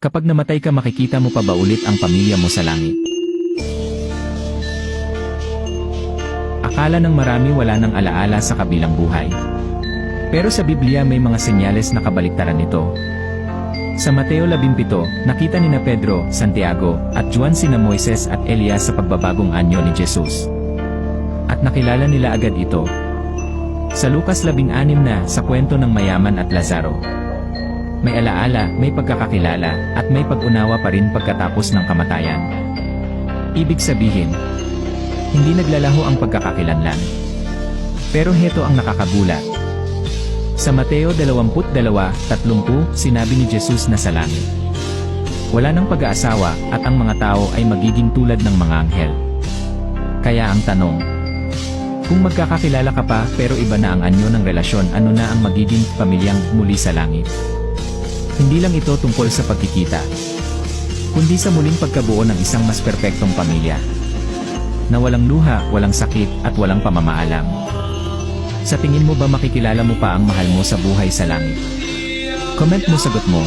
Kapag namatay ka, makikita mo pa ba ulit ang pamilya mo sa langit? Akala ng marami wala nang alaala sa kabilang buhay. Pero sa Biblia may mga senyales na kabaliktaran nito. Sa Mateo 17, nakita ni Pedro, Santiago, at Juan sina Moises at Elias sa pagbabagong anyo ni Jesus. At nakilala nila agad ito. Sa Lucas 16 na, sa kwento ng mayaman at Lazaro. May alaala, may pagkakakilala, at may pag-unawa pa rin pagkatapos ng kamatayan. Ibig sabihin, hindi naglalaho ang pagkakakilanlan. Pero heto ang nakakagulat. Sa Mateo 22:30, sinabi ni Jesus na sa langit, wala nang pag-aasawa, at ang mga tao ay magiging tulad ng mga anghel. Kaya ang tanong, kung magkakakilala ka pa pero iba na ang anyo ng relasyon, ano na ang magiging pamilyang muli sa langit? Hindi lang ito tungkol sa pagkikita, kundi sa muling pagkabuo ng isang mas perpektong pamilya, na walang luha, walang sakit, at walang pamamaalam. Sa tingin mo ba makikilala mo pa ang mahal mo sa buhay sa langit? Comment mo sagot mo.